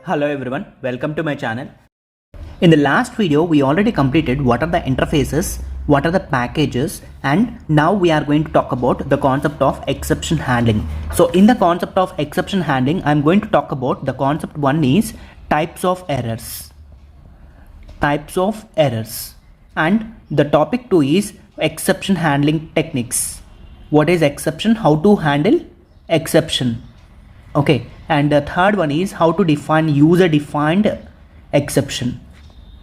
Hello everyone, welcome to my channel. In the last video, we already completed what are the interfaces, what are the packages, and now we are going to talk about the concept of exception handling. So in the concept of exception handling, I'm going to talk about the concept one is types of errors. Types of errors. And the topic two is exception handling techniques. What is exception? How to handle exception. Okay, and the third one is how to define user defined exception.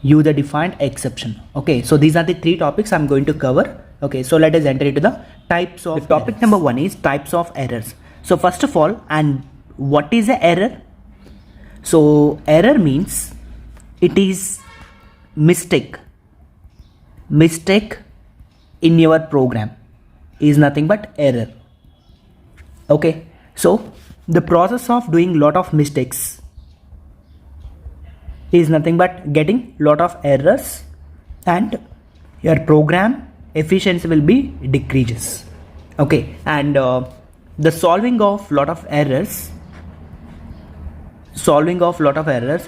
User defined exception. Okay, so these are the three topics I'm going to cover. Okay, so let us enter into the types of topic errors. Number one is types of errors. So first of all, and what is an error? So error means it is mistake in your program is nothing but error. Okay, so the process of doing lot of mistakes is nothing but getting lot of errors and your program efficiency will be decreases. Okay, and the solving of lot of errors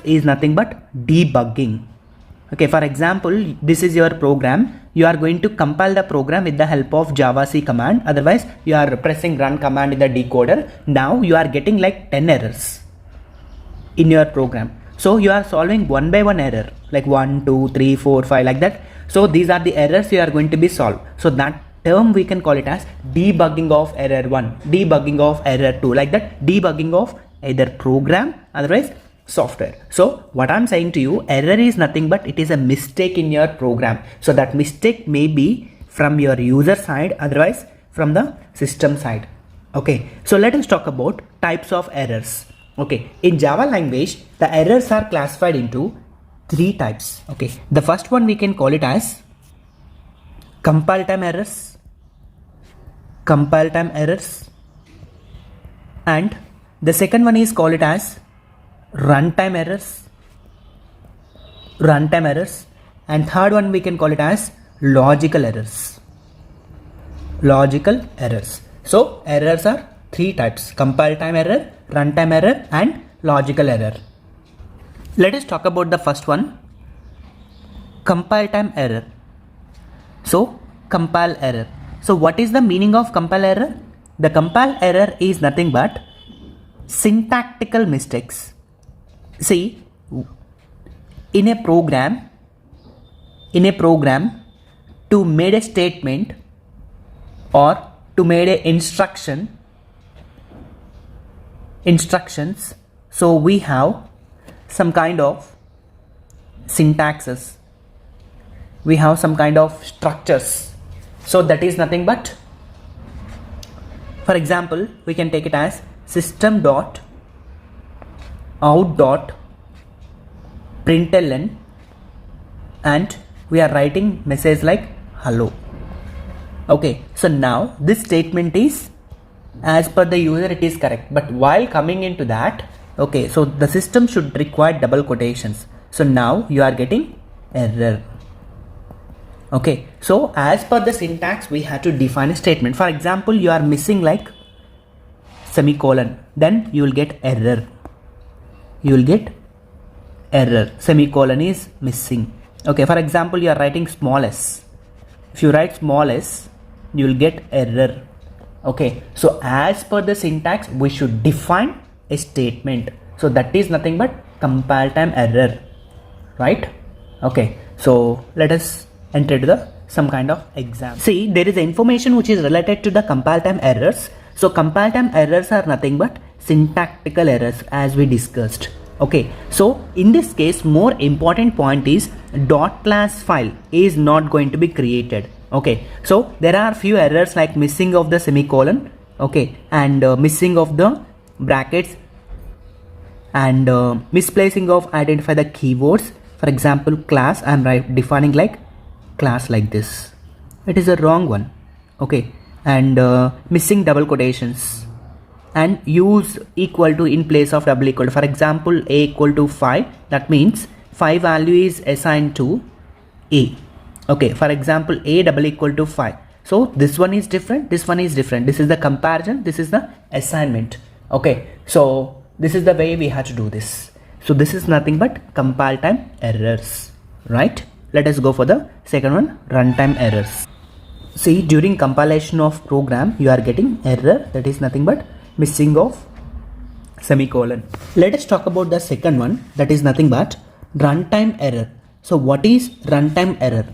is nothing but debugging. Okay, for example, this is your program. You are going to compile the program with the help of javac command. Otherwise, you are pressing run command in the decoder. Now you are getting like 10 errors in your program. So you are solving one by one error, like 1, 2, 3, 4, 5 like that. So these are the errors you are going to be solved. So that term we can call it as debugging of error 1, debugging of error 2, like that, debugging of either program, otherwise software. So what I'm saying to you, error is nothing but it is a mistake in your program. So that mistake may be from your user side, otherwise from the system side. Okay, so let us talk about types of errors. Okay, in Java language, the errors are classified into three types. Okay, the first one we can call it as compile time errors, and the second one is called it as runtime errors, and third one we can call it as logical errors. So errors are three types: compile time error, runtime error, and logical error. Let us talk about the first one, compile time error. So compile error. So what is the meaning of compile error? The compile error is nothing but syntactical mistakes. See, in a program to make a statement or to make a instructions, so we have some kind of syntaxes, we have some kind of structures. So that is nothing but, for example, we can take it as system.out.println, and we are writing message like hello. Okay, so now this statement is as per the user it is correct, but while coming into that, okay, so the system should require double quotations. So now you are getting error. Okay, so as per the syntax we have to define a statement. For example, you are missing like semicolon, then you will get error. Semicolon is missing. Okay, for example, you are writing small s. If you write small s, you will get error. Okay, so as per the syntax we should define a statement. So that is nothing but compile time error, right? Okay, so let us enter to some kind of example. See, there is information which is related to the compile time errors. So compile time errors are nothing but syntactical errors as we discussed. Okay, so in this case, more important point is dot class file is not going to be created. Okay, so there are few errors like missing of the semicolon, okay, and missing of the brackets, and misplacing of identify the keywords. For example, class, I'm defining like class like this. It is a wrong one. Okay, and missing double quotations, and use equal to in place of double equal to. For example, a equal to 5, that means 5 value is assigned to a. Okay, for example, a double equal to 5. So this one is different, this one is different. This is the comparison, this is the assignment. Okay, so this is the way we have to do this. So this is nothing but compile time errors, right? Let us go for the second one, runtime errors. See, during compilation of program, you are getting error, that is nothing but missing of semicolon. Let us talk about the second one, that is nothing but runtime error. So what is runtime error?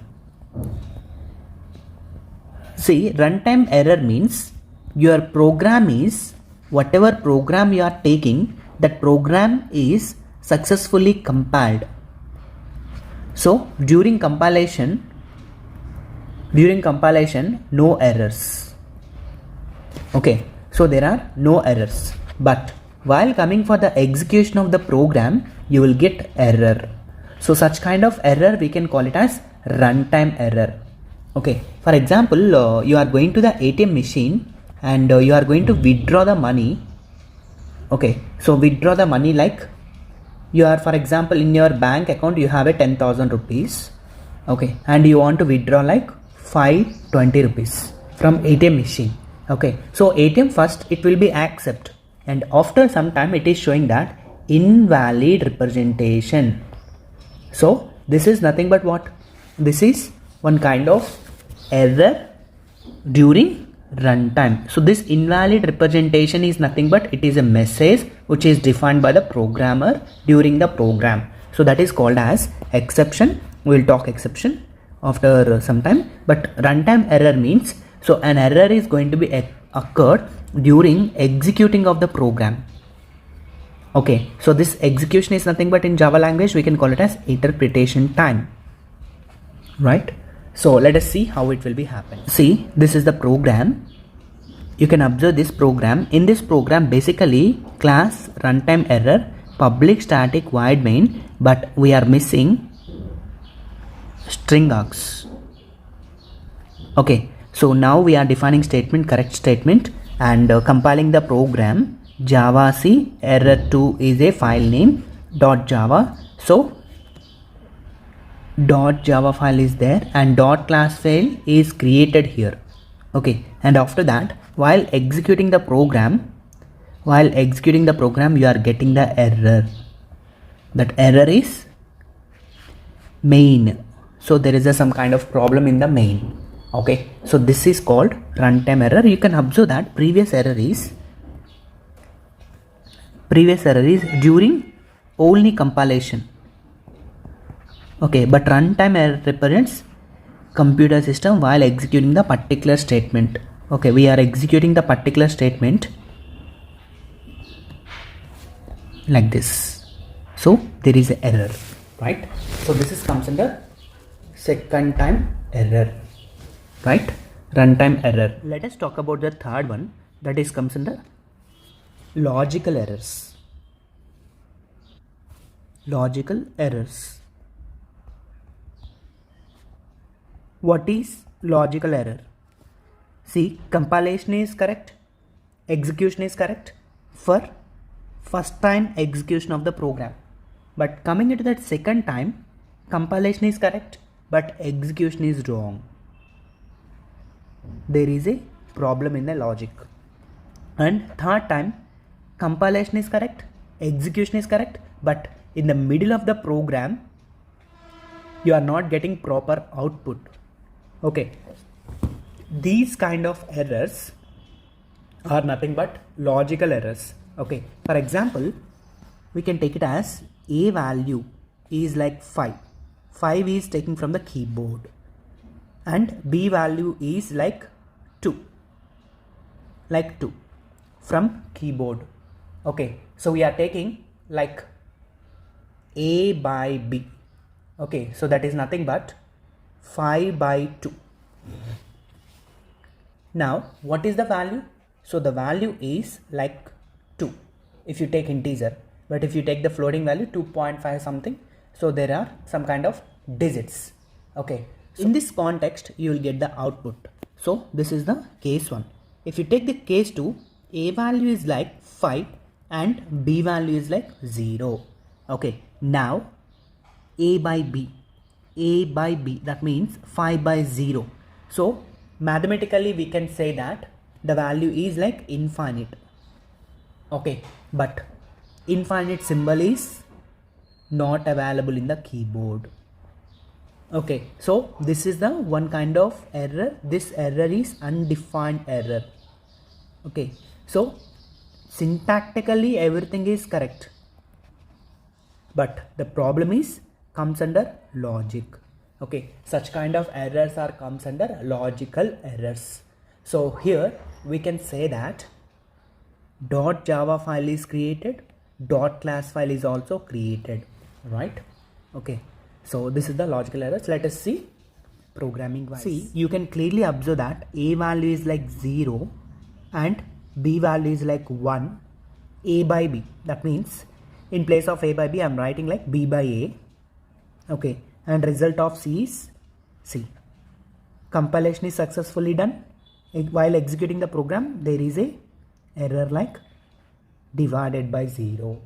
See, runtime error means your program is, whatever program you are taking, that program is successfully compiled. So during compilation, no errors. Okay, so there are no errors, but while coming for the execution of the program, you will get error. So such kind of error we can call it as runtime error. Okay, for example, you are going to the ATM machine and you are going to withdraw the money. Okay, so withdraw the money, like you are, for example, in your bank account you have a 10,000 rupees. Okay, and you want to withdraw like 520 rupees from ATM machine. Okay, so ATM first it will be accept, and after some time it is showing that invalid representation. So this is nothing but what? This is one kind of error during runtime. So this invalid representation is nothing but it is a message which is defined by the programmer during the program. So that is called as exception. We will talk exception after some time. But runtime error means, so an error is going to be occurred during executing of the program. Okay, so this execution is nothing but in Java language we can call it as interpretation time, right? So let us see how it will be happen. See, this is the program. You can observe this program. In this program, basically class runtime error, public static void main, but we are missing string args. Okay, so now we are defining statement, correct statement, and compiling the program. Javac error2 is a file name .java. So .java file is there and .class file is created here. Okay, and after that, while executing the program, you are getting the error. That error is main. So there is some kind of problem in the main. Okay, so this is called runtime error. You can observe that previous error is during only compilation. Okay, but runtime error represents computer system while executing the particular statement. Okay, we are executing the particular statement like this. So there is an error, right? So this is comes under second time error, right? Runtime error. Let us talk about the third one, that is comes under logical errors. Logical errors. What is logical error? See, compilation is correct, execution is correct for first time execution of the program, but coming into that second time, compilation is correct but execution is wrong. There is a problem in the logic. And third time, compilation is correct, execution is correct, but in the middle of the program you are not getting proper output. Okay, these kind of errors are nothing but logical errors. Okay, for example, we can take it as a value is like 5 is taken from the keyboard, and b value is like 2 from keyboard. Okay, so we are taking like a by b. Okay, so that is nothing but 5 by 2. Now what is the value? So the value is like 2 if you take integer, but if you take the floating value 2.5 something, so there are some kind of digits. Okay, so in this context you will get the output. So this is the case 1. If you take the case 2, a value is like 5 and b value is like 0. Okay, now a by b, that means 5 by 0. So mathematically we can say that the value is like infinite. Okay, but infinite symbol is not available in the keyboard. Okay, so this is the one kind of error. This error is undefined error. Okay, so syntactically everything is correct, but the problem is comes under logic. Okay, such kind of errors are comes under logical errors. So here we can say that .java file is created, .class file is also created, right? Okay, so this is the logical errors. Let us see programming wise. See, you can clearly observe that a value is like 0 and b value is like 1, a by b. That means in place of a by b, I'm writing like b by a. Okay, and result of c is c. Compilation is successfully done. While executing the program, there is a error like divided by 0.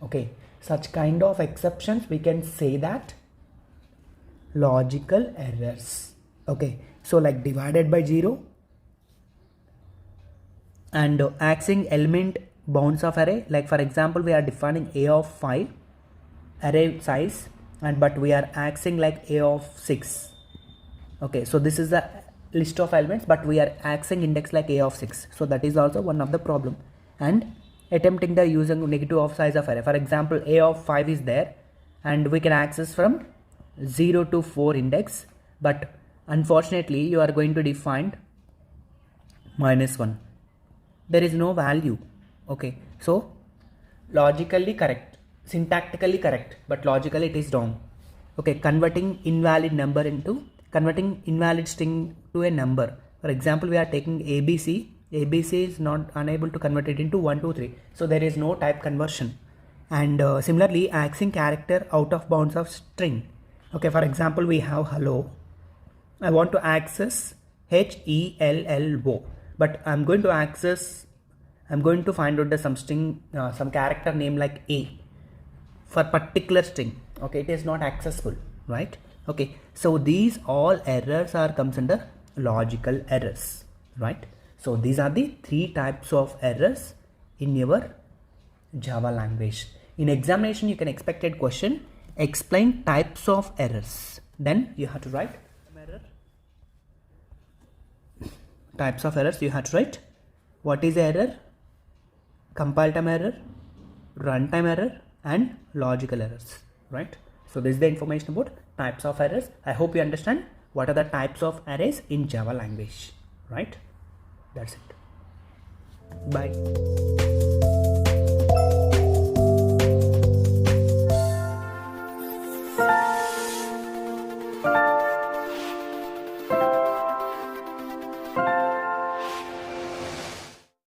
Okay, such kind of exceptions we can say that logical errors. Okay, so like divided by 0 and accessing element bounds of array, like for example we are defining a of 5 array size, and but we are accessing like a of 6. Okay, so this is the list of elements, but we are accessing index like a of 6. So that is also one of the problem. And attempting the using negative of size of array, for example a of 5 is there and we can access from 0 to 4 index, but unfortunately you are going to define -1. There is no value. Okay, so logically correct, syntactically correct, but logically it is wrong. Okay, converting invalid string to a number. For example, we are taking ABC. ABC is not unable to convert it into 1, 2, 3. So there is no type conversion. And similarly, accessing character out of bounds of string. Okay, for example, we have hello. I want to access HELLO, but I'm going to find out the some string, some character name like A for particular string. Okay, it is not accessible, right? Okay, so these all errors are comes under logical errors, right? So these are the 3 types of errors in your Java language. In examination, you can expect a question, explain types of errors. Then you have to write types of errors. You have to write what is error, compile time error, runtime error, and logical errors, right? So this is the information about types of errors. I hope you understand what are the types of arrays in Java language, right? That's it. Bye.